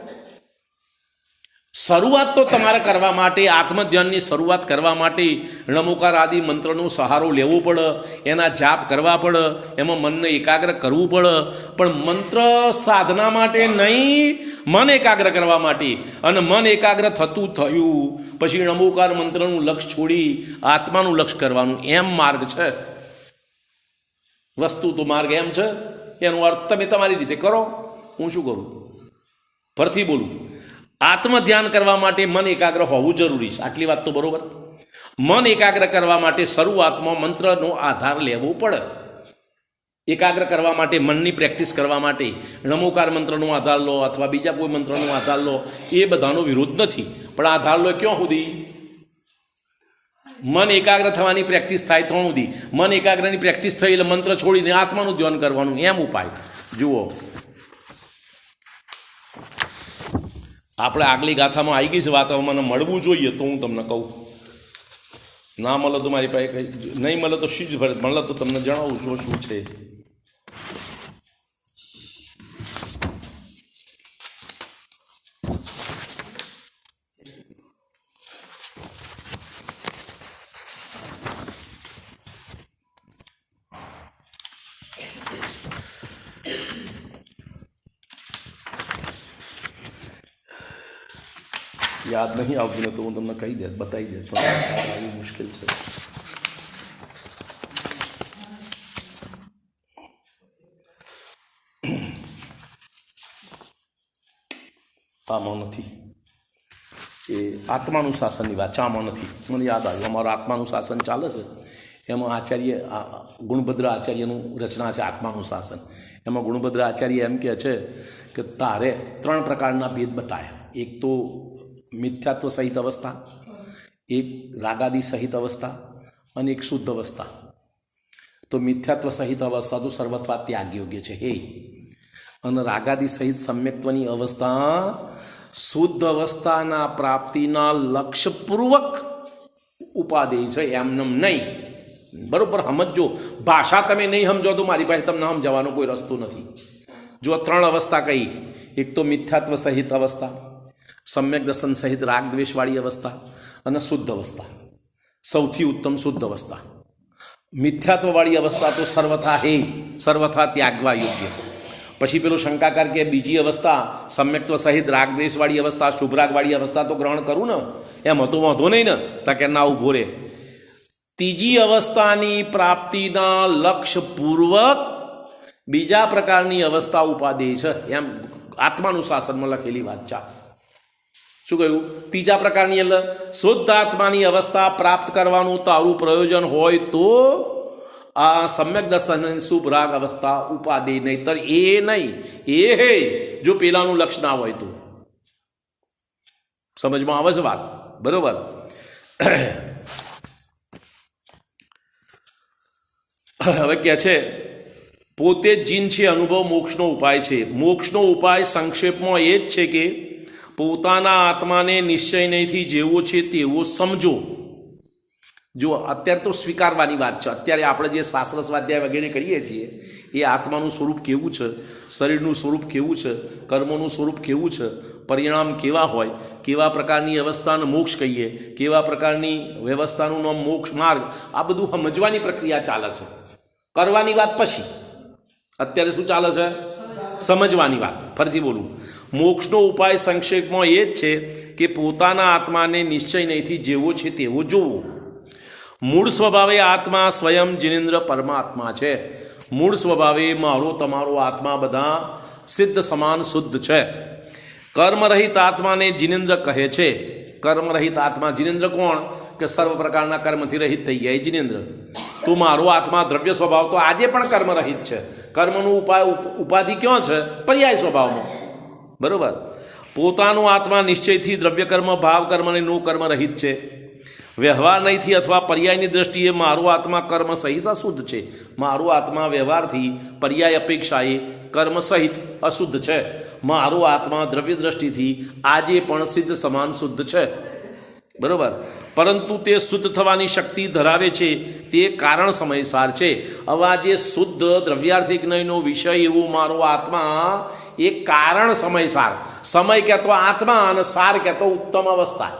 [SPEAKER 1] શરૂઆત તો તમારે કરવા માટે આત્મધ્યાનની શરૂઆત કરવા માટે નમોકાર આદિ મંત્રનો સહારો લેવો પડે એના જાપ કરવા પડે એમાં મનને એકાગ્ર કરવું પડે પણ મંત્ર સાધના માટે નહીં મન એકાગ્ર કરવા માટે અને મન એકાગ્ર થતું થયું પછી નમોકાર મંત્રનું લક્ષ્ય છોડી આત્માનું લક્ષ્ય કરવાનું એમ માર્ગ છે વસ્તુ તો માર્ગ એમ છે એનો અર્થ તમે તમારી રીતે કરો હું શું કરું ફરથી બોલું આત્મ ધ્યાન કરવા માટે મન એકાગ્ર હોવું જરૂરી છે આટલી વાત તો બરોબર મન એકાગ્ર કરવા માટે શરૂઆતમાં મંત્રનો આધાર લેવો પડે એકાગ્ર કરવા માટે મનની પ્રેક્ટિસ કરવા માટે નમોકાર મંત્રનો આધાર લો અથવા બીજા કોઈ મંત્રનો આધાર લો એ બધાનો વિરોધ નથી પણ આધાર લો ક્યાં સુધી મન એકાગ્ર થવાની પ્રેક્ટિસ થાય તો સુધી મન એકાગ્રની પ્રેક્ટિસ થઈ એટલે મંત્ર છોડીને આત્માનું ધ્યાન કરવાનું એમ ઉપાય જુઓ આપણે આગલી ગાથામાં આવી ગઈ છે વાત હવે મને મળવું જોઈએ તો હું તમને કહું ના મળે તો મારી પાસે કંઈ નહીં મળે તો શી જ ભરે મળે તો તમને જણાવું છું શું છે યાદ નહીં આવતું ને તો હું તમને કહી દે બતાવી દે પણ મુશ્કેલ છે આમાં નથી એ આત્માનું શાસનની વાત ચામાં નથી મને યાદ આવ્યું અમારું આત્માનું શાસન ચાલે છે એમાં આચાર્ય ગુણભદ્ર આચાર્યનું રચના છે આત્માનું શાસન એમાં ગુણભદ્ર આચાર્ય એમ કહે છે કે તારે 3 પ્રકારના ભેદ બતાવ્યા એક તો મિથ્યાત્વ સહિત અવસ્થા એક રાગાદી સહિત અવસ્થા અને એક શુદ્ધ અવસ્થા તો મિથ્યાત્વ સહિત અવસ્થા તો સર્વથા ત્યાગ યોગ્ય છે હે અને રાગાદી સહિત સમ્યક્ત્વની અવસ્થા શુદ્ધ અવસ્થાના પ્રાપ્તિના લક્ષ્યપૂર્વક ઉપાદેય છે એમનેમ નહીં બરોબર સમજો ભાષા તમે નહીં સમજો તો મારી પાસે તમને સમજાવવાનો કોઈ રસ્તો નથી જો 3 અવસ્થા કહી એક તો મિથ્યાત્વ સહિત અવસ્થા સમ્યક દર્શન સહિત રાગ દ્વેષવાળી અવસ્થા અને શુદ્ધ અવસ્થા સૌથી ઉત્તમ શુદ્ધ અવસ્થા મિથ્યાત્વવાળી અવસ્થા તો સર્વથા ત્યાગવા યોગ્ય પછી પેલો શંકાકાર કે બીજી અવસ્થા સમ્યક્ત્વ સહિત રાગ દ્વેષવાળી અવસ્થા શુભરાગવાળી અવસ્થા તો ગ્રહણ કરું ને એમ હતો વાંધો નહીં ને તા કે ના ઉભો રે ત્રીજી અવસ્થાની પ્રાપ્તિના લક્ષ્યપૂર્વક બીજા પ્રકારની અવસ્થા ઉપાદેય છે એમ આત્માનું શાસનમાં લખેલી વાત છે શું કહ્યું ત્રીજા પ્રકારની એટલે શુદ્ધ આત્માની અવસ્થા પ્રાપ્ત કરવાનું તારું પ્રયોજન હોય તો આ સમ્યક દર્શન શુભ રાગ અવસ્થા ઉપાધિ, નહીતર એ નહીં, એ હે જો પેલાનું લક્ષ ના હોય તો. સમજમાં આવે છે વાત? બરોબર. હવે કહે છે પોતે જ જીન છે, અનુભવ મોક્ષનો ઉપાય છે. મોક્ષનો ઉપાય સંક્ષેપમાં એ જ છે કે પોતાના આત્માને નિશ્ચય નહીંથી જેવો છે તેવો સમજો. જો અત્યારે તો સ્વીકારવાની વાત છે. અત્યારે આપણે જે શાસ્ત્ર સ્વાધ્યાય વગેરે કરીએ છીએ એ આત્માનું સ્વરૂપ કેવું છે, શરીરનું સ્વરૂપ કેવું છે, કર્મોનું સ્વરૂપ કેવું છે, પરિણામ કેવા હોય, કેવા પ્રકારની અવસ્થાને મોક્ષ કહીએ, કેવા પ્રકારની વ્યવસ્થાનું નામ મોક્ષ માર્ગ, આ બધું સમજવાની પ્રક્રિયા ચાલે છે. કરવાની વાત પછી. અત્યારે શું ચાલે છે? સમજવાની વાત. ફરીથી બોલું, મોક્ષનો ઉપાય સંક્ષેપમાં એ જ છે કે પોતાના આત્માને નિશ્ચય નહીંથી જેવો છે તેવો જોવો. મૂળ સ્વભાવે આત્મા સ્વયં જિનેન્દ્ર પરમાત્મા છે. મૂળ સ્વભાવે મારો તમારો આત્મા બધા સિદ્ધ સમાન શુદ્ધ છે. કર્મરહિત આત્માને જિનેન્દ્ર કહે છે. કર્મરહિત આત્મા, જિનેન્દ્ર કોણ? કે સર્વ પ્રકારના કર્મથી રહિત થઈ ગયા એ જિનેન્દ્ર. તો મારો આત્મા દ્રવ્ય સ્વભાવ તો આજે પણ કર્મરહિત છે. કર્મનું ઉપાધિ ક્યાં છે? પર્યાય સ્વભાવમાં. બરોબર. પોતાનો આત્મા નિશ્ચયથી દ્રવ્ય કર્મ, ભાવ કર્મ અને નો કર્મ રહિત છે. વ્યવહાર નહીંથી અથવા પર્યાયની દ્રષ્ટિએ મારો આત્મા કર્મ સહિત અશુદ્ધ છે. મારો આત્મા વ્યવહારથી પર્યાય અપેક્ષાએ કર્મ સહિત અશુદ્ધ છે. મારો આત્મા દ્રવ્ય દ્રષ્ટિથી આજે પણ સિદ્ધ સમાન શુદ્ધ છે. બરોબર. પરંતુ તે શુદ્ધ થવાની શક્તિ ધરાવે છે તે કારણ સમયસાર છે. હવે આ જે શુદ્ધ દ્રવ્યાર્થિક જ્ઞાનનો વિષય એવો મારો આત્મા એ કારણ સમયસાર. સમય કહેતો આત્મા અને સાર કહેતો ઉત્તમ અવસ્થા.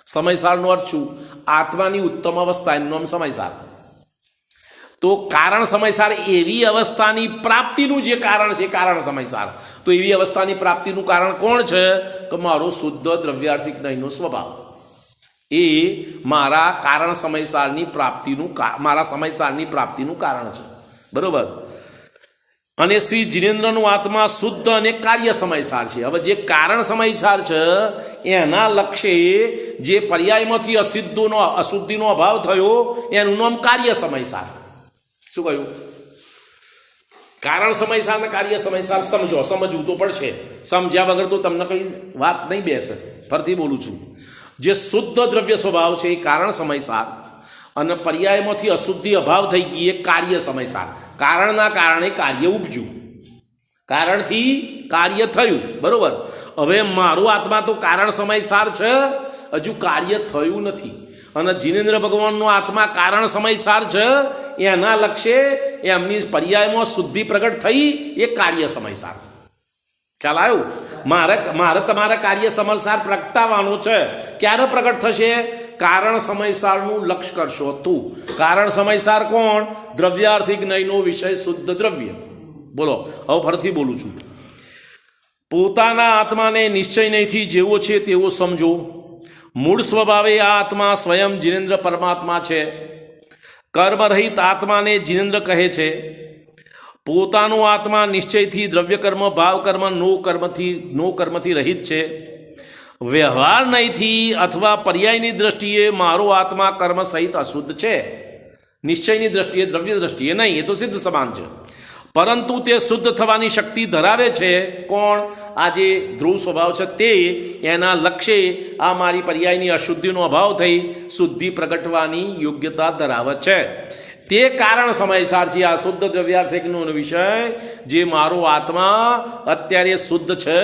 [SPEAKER 1] સમયસારનો અર્થ શું? આત્માની ઉત્તમ અવસ્થા, એનું નામ સમયસાર. તો કારણ સમયસાર એવી અવસ્થાની પ્રાપ્તિનું જે કારણ છે કારણ સમયસાર. તો એવી અવસ્થાની પ્રાપ્તિનું કારણ કોણ છે? કે મારો શુદ્ધ દ્રવ્યાર્થિક જ્ઞાનનો સ્વભાવ એ મારા કારણ સમયસારની પ્રાપ્તિનું, મારા સમયસારની પ્રાપ્તિનું કારણ છે. બરોબર. અને શ્રી જિનેન્દ્રનો આત્મા શુદ્ધ અને કાર્ય સમયસાર છે. હવે જે કારણ સમયસાર છે એના લક્ષ્યે જે પર્યાયમાંથી અશુદ્ધિનો અભાવ થયો એનું નામ કાર્ય સમયસાર. શું કહ્યું? કારણ સમયસાર ને કાર્ય સમયસાર સમજો. સમજવું તો પડશે. સમજ્યા વગર તો તમને કઈ વાત નહીં બેસે. ફરીથી બોલું છું, જે શુદ્ધ દ્રવ્ય સ્વભાવ છે એ કારણ સમયસાર, અને પર્યાયમાંથી અશુદ્ધિ અભાવ થઈ ગઈ એ કાર્ય સમયસાર. કારણના કારણે કાર્ય ઉપજ્યું, કારણથી કાર્ય થયું. બરોબર. હવે મારો આત્મા તો કારણ સમયસાર છે, હજુ કાર્ય થયું નથી. અને જિનેન્દ્ર ભગવાનનો આત્મા કારણ સમયસાર છે, એના લક્ષ્યે એમની પર્યાયમાં શુદ્ધિ પ્રગટ થઈ એ કાર્ય સમયસાર. ખ્યાલ આવ્યો? મારે તમારા કાર્ય સમયસાર પ્રગટાવવાનો છે. ક્યારે પ્રગટ થશે? કારણ સમયસારનું લક્ષ્ય કરશો તું. કારણ સમયસાર કોણ? દ્રવ્યાર્થિક જ્ઞાનનો વિષય શુદ્ધ દ્રવ્ય. બોલો. હવે ફરીથી બોલું છું, પોતાના આત્માને નિશ્ચય નહીંથી જેવો છે તેવો સમજો. મૂળ સ્વભાવે આ આત્મા સ્વયં જિનેન્દ્ર પરમાત્મા છે. કર્મરહિત આત્માને જિનેન્દ્ર કહે છે. પોતાનો આત્મા નિશ્ચયથી દ્રવ્ય કર્મ, ભાવ કર્મ, નો કર્મથી રહિત છે. વ્યવહાર નહીંથી અથવા પર્યાયની દ્રષ્ટિએ મારો આત્મા કર્મ સહિત અશુદ્ધ છે. નિશ્ચયની દ્રષ્ટિએ, દ્રવ્ય દ્રષ્ટિએ નહીં, એ તો સિદ્ધ સમાન છે. પરંતુ તે શુદ્ધ થવાની શક્તિ ધરાવે છે. કોણ? આ જે ધ્રુવ સ્વભાવ છે તે એના લક્ષ્યે આ મારી પર્યાયની અશુદ્ધિનો અભાવ થઈ શુદ્ધિ પ્રગટવાની યોગ્યતા ધરાવે છે. તે કારણ સમયસાર છે. આ શુદ્ધ દ્રવ્યાર્થિકનો વિષય જે મારો આત્મા અત્યારે શુદ્ધ છે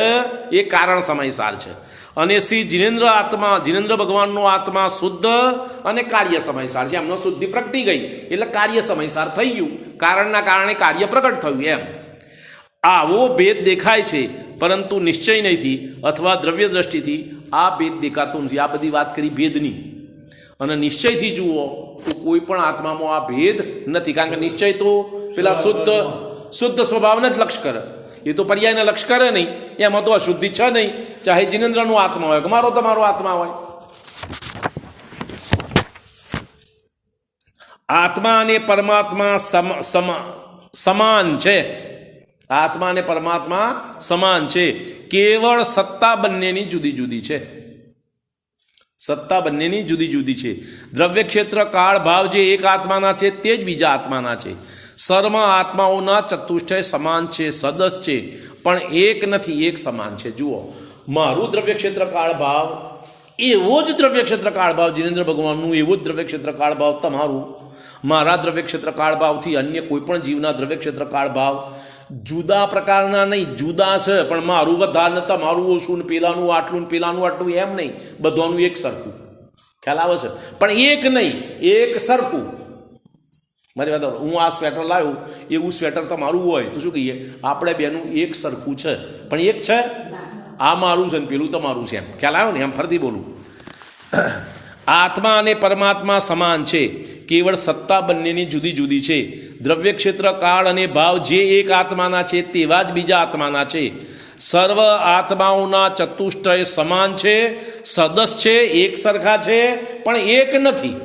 [SPEAKER 1] એ કારણ સમયસાર છે. અને શ્રી જિનેન્દ્ર ભગવાનનો આત્મા શુદ્ધ અને કાર્ય સમયસાર છે. એમનો શુદ્ધિ પ્રગટી ગઈ એટલે કાર્ય સમયસાર થઈ ગયું. કારણના કારણે કાર્ય પ્રગટ થયું. એમ આવો ભેદ દેખાય છે, પરંતુ નિશ્ચય નહીંથી અથવા દ્રવ્ય દ્રષ્ટિથી આ ભેદ દેખાતો નથી. આ બધી વાત કરી ભેદની, અને નિશ્ચયથી જુઓ તો કોઈ પણ આત્મામાં આ ભેદ નથી. કારણ કે નિશ્ચય તો પેલા શુદ્ધ સ્વભાવને જ લક્ષ્ય કરે. એ તો પર્યાયને લક્ષ્ય કરે નહીં. એમાં તો અશુદ્ધિ છે નહીં, ચાહે જિનેન્દ્રનો આત્મા હોય કે મારો તમારો આત્મા હોય. આત્મા અને પરમાત્મા સમાન છે. આત્મા અને પરમાત્મા સમાન છે. કેવળ સત્તા બંનેની જુદી જુદી છે. સત્તા બંનેની જુદી જુદી છે. દ્રવ્ય ક્ષેત્ર કાળ ભાવ જે એક આત્માના છે તે જ બીજા આત્માના છે. સર્વ આત્માઓના ચતુષ્ટય સમાન છે, સદસ છે, પણ એક નથી, એક સમાન છે. જુઓ, મારું દ્રવ્ય ક્ષેત્ર કાળ ભાવ એવો જ દ્રવ્ય ક્ષેત્ર કાળ ભાવ જીનેન્દ્ર ભગવાનનું, એવો જ દ્રવ્ય ક્ષેત્ર કાળ ભાવ તમારું. મારા દ્રવ્ય ક્ષેત્ર કાળ ભાવથી અન્ય કોઈ પણ જીવના દ્રવ્ય ક્ષેત્ર કાળ ભાવ જુદા પ્રકારના નહીં, જુદા છે, પણ મારું વધારે ને તમારું ઓછું ને પેલાનું આટલું ને પેલાનું આટલું એમ નહીં, બધાનું એક સરખું. ખ્યાલ આવે છે? પણ એક નહીં, એક સરખું. મારી વાત, હું આ સ્વેટર લાવ્યું, એવું સ્વેટર તમારું હોય તો શું કહીએ આપણે બેનું એક સરખું છે, પણ એક છે, આ મારું છે ને પેલું તમારું છે. એમ ખ્યાલ આવ્યો ને? એમ ફરતી બોલું. આત્મા અને પરમાત્મા સમાન છે, કેવળ સત્તા બંનેની જુદી જુદી છે. દ્રવ્ય ક્ષેત્ર કાળ અને ભાવ જે એક આત્માના છે તેવા જ બીજા આત્માના છે. સર્વ આત્માઓના ચતુષ્ટય સમાન છે, સદસ છે, એક સરખા છે, પણ એક નથી,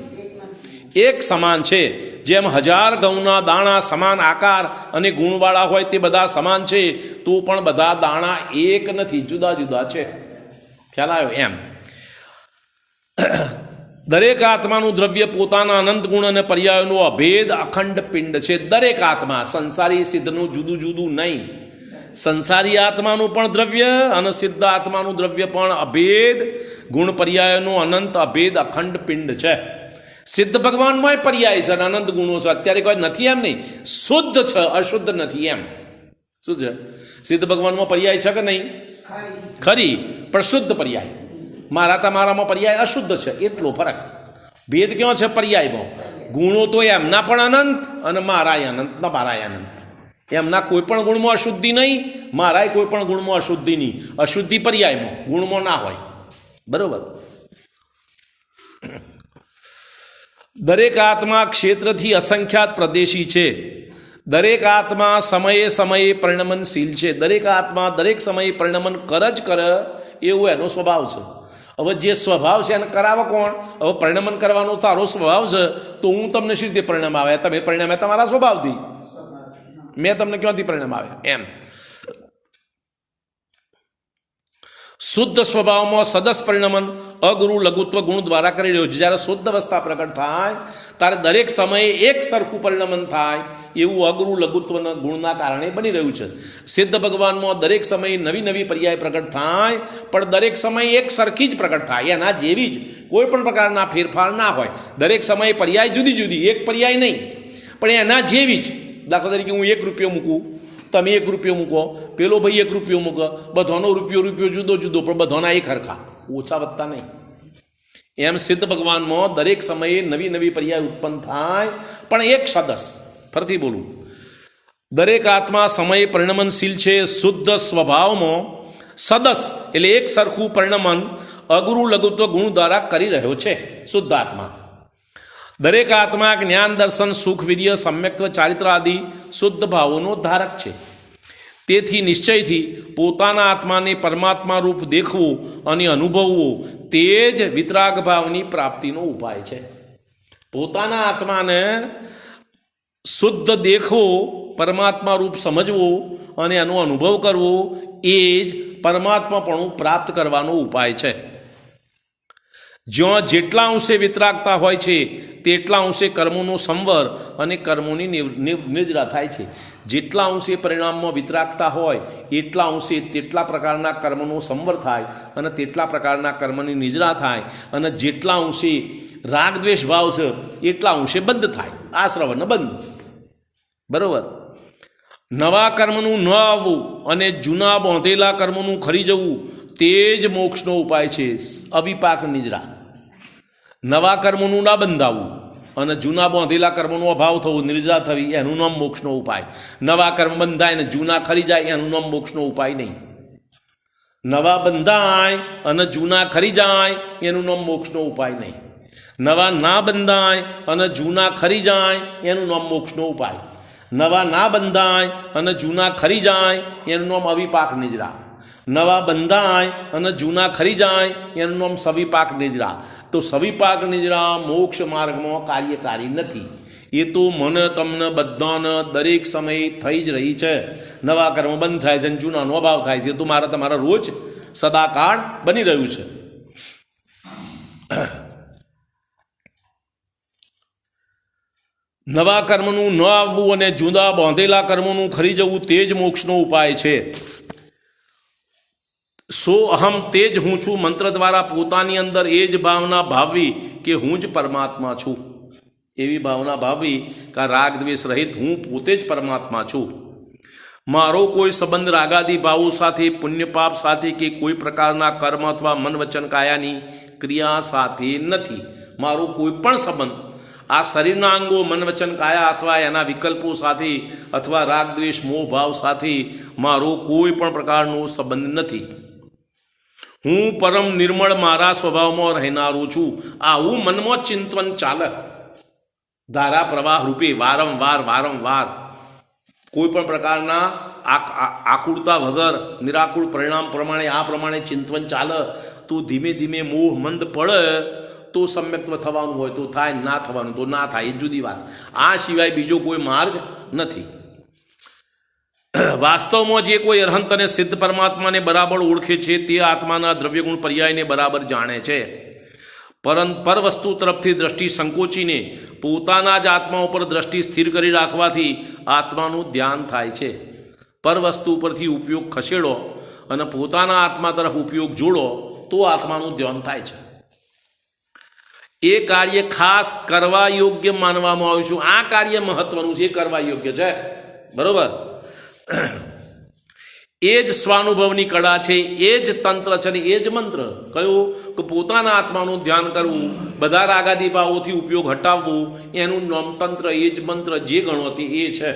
[SPEAKER 1] એક સમાન છે. જેમ 1000 ઘઉંના દાણા સમાન આકાર અને ગુણવાળા હોય તે બધા સમાન છે, તો પણ બધા દાણા એક નથી, જુદા જુદા છે. ખ્યાલ આવ્યો? એમ દરેક આત્માનું દ્રવ્ય પોતાના અનંત ગુણ અને પર્યાયોનો અભેદ અખંડ પિંડ છે. દરેક આત્મા, સંસારી સિદ્ધનું જુદું જુદું નહીં. સંસારી આત્માનું પણ દ્રવ્ય અને સિદ્ધ આત્માનું દ્રવ્ય પણ અભેદ ગુણ પર્યાયોનો અનંત અભેદ અખંડ પિંડ છે. સિદ્ધ ભગવાનમાં પર્યાય છે, અનંત ગુણો છે. અત્યારે કોઈ નથી એમ નહીં, શુદ્ધ છે, અશુદ્ધ નથી. એમ શું છે? સિદ્ધ ભગવાનમાં પર્યાય છે કે નહીં? ખરી, પણ શુદ્ધ પર્યાય. મારા તમારામાં પર્યાય અશુદ્ધ છે, એટલો ફરક. ભેદ ક્યાં છે પર્યાયમાં? ગુણો તો એમના પણ અનંત અને મારાય અનંત, મારાય અનંત. એમના કોઈ પણ ગુણમાં અશુદ્ધિ નહીં, મારાય કોઈ પણ ગુણમાં અશુદ્ધિ નહીં. અશુદ્ધિ પર્યાયમાં, ગુણમાં ના હોય. બરોબર? દરેક આત્મા ક્ષેત્રથી અસંખ્યાત પ્રદેશી છે. દરેક આત્મા સમયે સમયે પરિણમનશીલ છે. દરેક આત્મા દરેક સમયે પરિણમન જ કરે એવો એનો સ્વભાવ છે. હવે જે સ્વભાવ છે એને કરાવે કોણ? હવે પરિણમન કરવાનો તારો સ્વભાવ છે, તો હું તમને શી રીતે પરિણામ આવે? તમે પરિણામે તમારા સ્વભાવથી, મેં તમને ક્યાંથી પરિણામ આવે? એમ શુદ્ધ સ્વભાવમાં સદસ પરિણમન અગુરુ લઘુત્વ ગુણ દ્વારા કરી રહ્યો છે. જ્યારે શુદ્ધ અવસ્થા પ્રગટ થાય ત્યારે દરેક સમયે એક સરખું પરિણમન થાય એવું અગુરુ લઘુત્વના ગુણના કારણે બની રહ્યું છે. સિદ્ધ ભગવાનમાં દરેક સમયે નવી નવી પર્યાય પ્રગટ થાય, પણ દરેક સમયે એક સરખી જ પ્રગટ થાય, એના જેવી જ કોઈ પણ પ્રકારના ફેરફાર ના હોય. દરેક સમયે પર્યાય જુદી જુદી, એક પર્યાય નહીં, પણ એના જેવી જ. દાખલા તરીકે હું 1 રૂપિયો મૂકું, તમે 1 રૂપિયો મૂકો, પેલો ભાઈ 1 રૂપિયો મૂકો, બધાનો રૂપિયો જુદો જુદો, પણ બધાના એક હરખા, ઓછા વધતા નહીં. એમ સિદ્ધ ભગવાનમાં દરેક સમયે નવી નવી પર્યાય ઉત્પન્ન થાય, પણ એક સદસ. ફરીથી બોલું, દરેક આત્મા સમયે પરિણમનશીલ છે. શુદ્ધ સ્વભાવમાં સદસ એટલે એક સરખું પરિણમન અગુરુ લઘુત્વ ગુણ દ્વારા કરી રહ્યો છે શુદ્ધ આત્મા. દરેક આત્મા જ્ઞાન દર્શન સુખ વીર્ય સમ્યક્ત્વ ચારિત્ર આદિ શુદ્ધ ભાવોનો ધારક છે. તેથી નિશ્ચયથી પોતાના આત્માને પરમાત્મા રૂપ દેખવું અને અનુભવવું તે જ વિતરાગ ભાવની પ્રાપ્તિનો ઉપાય છે. પોતાના આત્માને શુદ્ધ દેખવો, પરમાત્મા રૂપ સમજવો અને એનો અનુભવ કરવો એ જ પરમાત્માપણું પ્રાપ્ત કરવાનો ઉપાય છે. જ્યાં જેટલા અંશે વિતરાગતા હોય છે તેટલા અંશે કર્મોનો સંવર અને કર્મોની નિર્જરા થાય છે. જેટલા અંશે પરિણામમાં વિતરાગતા હોય એટલા અંશે તેટલા પ્રકારના કર્મનો સંવર થાય અને તેટલા પ્રકારના કર્મની નિજરા થાય, અને જેટલા અંશે રાગ દ્વેષ ભાવ છે એટલા અંશે બંધ થાય, આ શ્રવણ બંધ. બરોબર? નવા કર્મનું ન આવવું અને જૂના બાંધેલા કર્મોનું ખરી જવું તે જ મોક્ષનો ઉપાય છે. અવિપાક નિજરા. નવા કર્મોનું ના બંધાવવું અને જૂના બાંધેલા કર્મોનો અભાવ થવો, નિર્જરા થવી, એનું નામ મોક્ષનો ઉપાય. નવા કર્મ બંધાય ને જૂના ખરી જાય એનું નામ મોક્ષનો ઉપાય નહીં. નવા બંધાય અને જૂના ખરી જાય એનું નામ મોક્ષનો ઉપાય નહીં. નવા ના બંધાય અને જૂના ખરી જાય એનું નામ મોક્ષનો ઉપાય. નવા ના બંધાય અને જૂના ખરી જાય એનું નામ અવિપાક નિજરા. નવા બંધાય અને જૂના ખરી જાય એનું નામ સવિપાક નિજરા. તો સવિપાક નિજરા મોક્ષ માર્ગમાં કાર્યકારી નથી. એ તો મને તમને બધાને દરેક સમયે થઈ જ રહી છે. નવા કર્મ બંધ થાય છે, જૂનાનો અભાવ થાય છે, તો મારા તમારા રોજ સદાકાળ બની રહ્યું છે. નવા કર્મનું ન આવવું અને જુદા બાંધેલા કર્મોનું ખરી જવું તે જ મોક્ષનો ઉપાય છે. સો અહમ તે જ હું છું મંત્ર દ્વારા પોતાની અંદર એ જ ભાવના ભાવવી કે હું જ પરમાત્મા છું. એવી ભાવના ભાવવી કે રાગ દ્વેષ રહિત હું પોતે જ પરમાત્મા છું. મારો કોઈ સંબંધ રાગાદી ભાવો સાથે, પુણ્ય પાપ સાથે કે કોઈ પ્રકારના કર્મ અથવા મન વચન કાયાની ક્રિયા સાથે નથી. મારો કોઈ પણ સંબંધ આ શરીરના અંગો મન વચન કાયા અથવા એના વિકલ્પો સાથે અથવા રાગ દ્વેષ મોહ ભાવ સાથે મારો કોઈ પણ પ્રકારનો સંબંધ નથી. હું પરમ નિર્મળ મારા સ્વભાવમાં રહેનારો છું. આવું મનમાં ચિંતન ચાલે ધારા પ્રવાહ રૂપે વારંવાર કોઈ પણ પ્રકારના આકુળતા વગર નિરાકુળ પરિણામ પ્રમાણે આ પ્રમાણે ચિંતન ચાલે તો ધીમે ધીમે મોહ મંદ પડે તો સમ્યક્ત્વ થવાનું હોય તો થાય, ના થવાનું તો ના થાય, એ જુદી વાત. આ સિવાય બીજો કોઈ માર્ગ નથી. વાસ્તવમાં જે કોઈ અરહંત અને સિદ્ધ પરમાત્માને બરાબર ઓળખે છે તે આત્માના દ્રવ્યગુણ પર્યાયને બરાબર જાણે છે. પર વસ્તુ તરફથી દ્રષ્ટિ સંકોચીને પોતાના જ આત્મા ઉપર દ્રષ્ટિ સ્થિર કરી રાખવાથી આત્માનું ધ્યાન થાય છે. પર વસ્તુ ઉપરથી ઉપયોગ ખસેડો અને પોતાના આત્મા તરફ ઉપયોગ જોડો તો આત્માનું ધ્યાન થાય છે. એ કાર્ય ખાસ કરવા યોગ્ય માનવામાં આવ્યું છે. આ કાર્ય મહત્વનું છે, એ કરવા યોગ્ય છે. બરોબર. એ જ સ્વાનુભવની કળા છે, એ જ તંત્ર છે ને એ જ મંત્ર. કયું? કે પોતાના આત્માનું ધ્યાન કરવું, બધા રાગાદી ભાવોથી ઉપયોગ હટાવવું, એનું નામ તંત્ર, એ જ મંત્ર જે ગણોથી એ છે.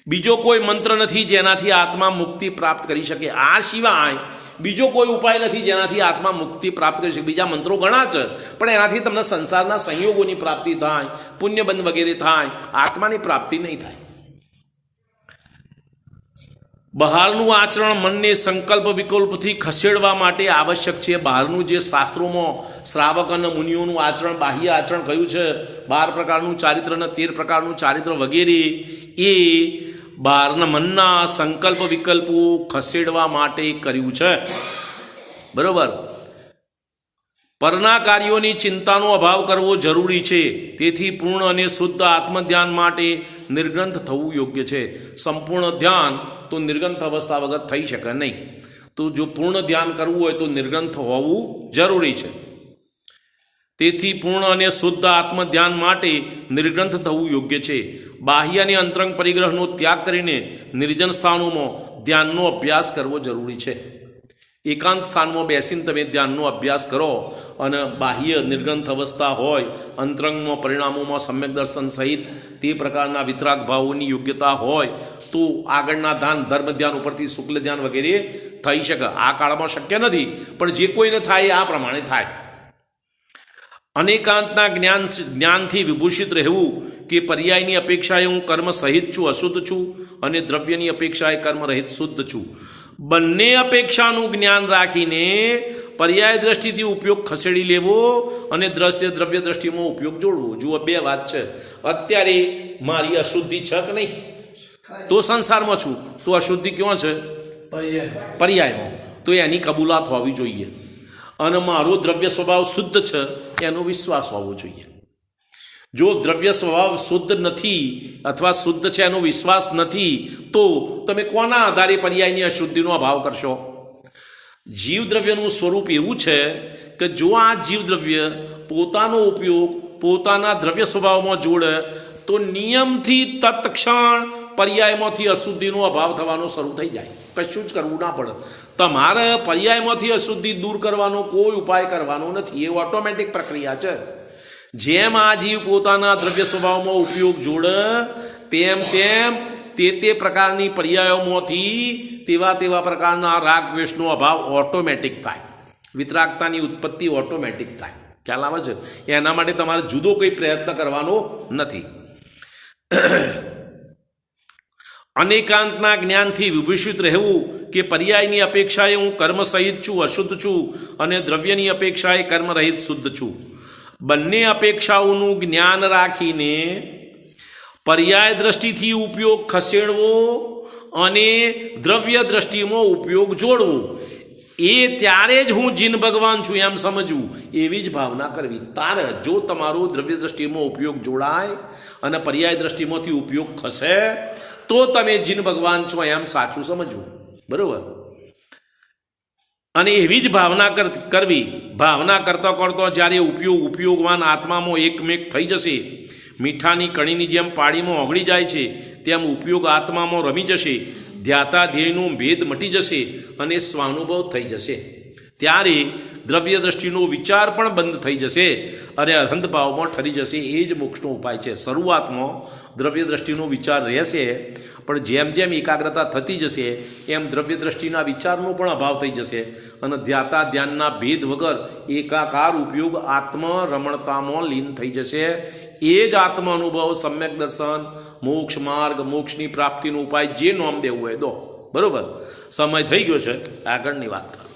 [SPEAKER 1] બીજો કોઈ મંત્ર નથી જેનાથી આત્મા મુક્તિ પ્રાપ્ત કરી શકે. આ સિવાય બીજો કોઈ ઉપાય નથી જેનાથી આત્મા મુક્તિ પ્રાપ્ત કરી શકે. બીજા મંત્રો ઘણા છે પણ એનાથી તમને સંસારના સંયોગોની પ્રાપ્તિ થાય, પુણ્યબંધ વગેરે થાય, આત્માની પ્રાપ્તિ નહીં થાય. બહારનું આચરણ મનને સંકલ્પ વિકલ્પથી ખસેડવા માટે આવશ્યક છે. બહારનું જે શાસ્ત્રોમાં શ્રાવક અને મુનિઓનું આચરણ, બાહ્ય આચરણ કહ્યું છે, 12 પ્રકારનું ચારિત્ર અને 13 પ્રકારનું ચારિત્ર વગેરે, એ બહારના મનના સંકલ્પ વિકલ્પો ખસેડવા માટે કર્યું છે. બરોબર. પરના કાર્યોની ચિંતાનો અભાવ કરવો જરૂરી છે. તેથી પૂર્ણ અને શુદ્ધ આત્મધ્યાન માટે નિર્ગ્રંથ થવું યોગ્ય છે. સંપૂર્ણ ધ્યાન તો નિર્ગ્રંથ અવસ્થા વગર થઈ શકે નહીં. તો જો પૂર્ણ ધ્યાન કરવું હોય તો નિર્ગ્રંથ હોવું જરૂરી છે. તેથી પૂર્ણ અને શુદ્ધ આત્મધ્યાન માટે નિર્ગ્રંથ થવું યોગ્ય છે. બાહ્ય અને અંતરંગ પરિગ્રહનો ત્યાગ કરીને નિર્જન સ્થાનોમાં ધ્યાનનો અભ્યાસ કરવો જરૂરી છે. એકાંત સ્થાનમાં બેસીને તમે ધ્યાનનો અભ્યાસ કરો અને બાહ્ય નિર્ગ્રંથ અવસ્થા હોય, અંતરંગમાં પરિણામોમાં સમ્યક દર્શન સહિત તે પ્રકારના વિતરાગ ભાવોની યોગ્યતા હોય તો આગળના ધર્મ ધ્યાન ઉપરથી શુક્લ ધ્યાન વગેરે થઈ શકે. આ કાળમાં શક્ય નથી પણ જે કોઈને થાય આ પ્રમાણે થાય. અનેકાંતના જ્ઞાનથી વિભૂષિત રહેવું કે પર્યાયની અપેક્ષાએ હું કર્મ સહિત છું, અશુદ્ધ છું, અને દ્રવ્યની અપેક્ષાએ કર્મ રહિત શુદ્ધ છું. બંને અપેક્ષાનું જ્ઞાન રાખીને પર્યાય દ્રષ્ટિથી ઉપયોગ ખસેડી લેવો અને દ્રવ્ય દ્રષ્ટિમાં ઉપયોગ જોડવો. જુઓ, બે વાત છે. અત્યારે મારી અશુદ્ધિ છે કે નહીં? તો સંસારમાં છું તો અશુદ્ધિ ક્યાં છે? પર્યાયમાં. તો એની કબૂલાત હોવી જોઈએ. અને મારો દ્રવ્ય સ્વભાવ શુદ્ધ છે એનો વિશ્વાસ હોવો જોઈએ. જો દ્રવ્ય સ્વભાવ શુદ્ધ નથી અથવા શુદ્ધ છે એનો વિશ્વાસ નથી તો તમે કોના આધારે પર્યાયની અશુદ્ધિનો અભાવ કરશો? જીવદ્રવ્યનું સ્વરૂપ એવું છે કે જો આ જીવદ્રવ્ય પોતાનો ઉપયોગ પોતાના દ્રવ્ય સ્વભાવમાં જોડે તો નિયમથી તત્ક્ષણ પર્યાયમાંથી અશુદ્ધિનો અભાવ થવાનો શરૂ થઈ જાય. કશું જ કરવું ના પડે. તમારે પર્યાયમાંથી અશુદ્ધિ દૂર કરવાનો કોઈ ઉપાય કરવાનો નથી. એ ઓટોમેટિક પ્રક્રિયા છે. જેમ આ જીવ પોતાના દ્રવ્ય સ્વભાવમાં ઉપયોગ જોડે તેમ તેમ તે પ્રકારની પર્યાયોમાંથી તેવા પ્રકારના રાગ દ્વેષનો અભાવ ઓટોમેટિક થાય. વિતરાગતાની ઉત્પત્તિ ઓટોમેટિક થાય. ખ્યાલ આવે છે? એના માટે તમારે જુદો કોઈ પ્રયત્ન કરવાનો નથી. અનેકાંતના જ્ઞાનથી વિભૂષિત રહેવું કે પર્યાયની અપેક્ષાએ હું કર્મ સહિત છું, અશુદ્ધ છું, અને દ્રવ્યની અપેક્ષાએ કર્મ રહિત શુદ્ધ છું. બંને અપેક્ષાઓનું જ્ઞાન રાખીને પર્યાય દ્રષ્ટિથી ઉપયોગ ખસેડવો અને દ્રવ્ય દ્રષ્ટિમાં ઉપયોગ જોડવો. એ ત્યારે જ હું જીન ભગવાન છું એમ સમજવું, એવી જ ભાવના કરવી. તારે જો તમારો દ્રવ્ય દ્રષ્ટિમાં ઉપયોગ જોડાય અને પર્યાય દ્રષ્ટિમાંથી ઉપયોગ ખસે તો તમે જીન ભગવાન છો એમ સાચું સમજવું. બરોબર. અને એવી જ ભાવના કરવી. ભાવના કરતો કરતો જ્યારે ઉપયોગવાન આત્મામાં એકમેક થઈ જશે, મીઠાની કણીની જેમ પાણીમાં ઓગળી જાય છે તેમ ઉપયોગ આત્મામાં રમી જશે, ધ્યાતા ધ્યેયનો ભેદ મટી જશે અને સ્વાનુભવ થઈ જશે. ત્યારે દ્રવ્ય દ્રષ્ટિનો વિચાર પણ બંધ થઈ જશે અને અરહંત ભાવમાં ઠરી જશે. એ જ મોક્ષનો ઉપાય છે. શરૂઆતમાં દ્રવ્ય દ્રષ્ટિનો વિચાર રહેશે, પણ જેમ જેમ એકાગ્રતા થતી જશે એમ દ્રવ્ય દ્રષ્ટિના વિચારનો પણ અભાવ થઈ જશે અને ધ્યાતા ધ્યાનના ભેદ વગર એકાકાર ઉપયોગ આત્મરમણતામાં લીન થઈ જશે. એ જ આત્મ અનુભવ, સમ્યક દર્શન, મોક્ષ માર્ગ, મોક્ષની પ્રાપ્તિનો ઉપાય જે નામ દેવું હોય દો. બરોબર. સમય થઈ ગયો છે, આગળની વાત કરો.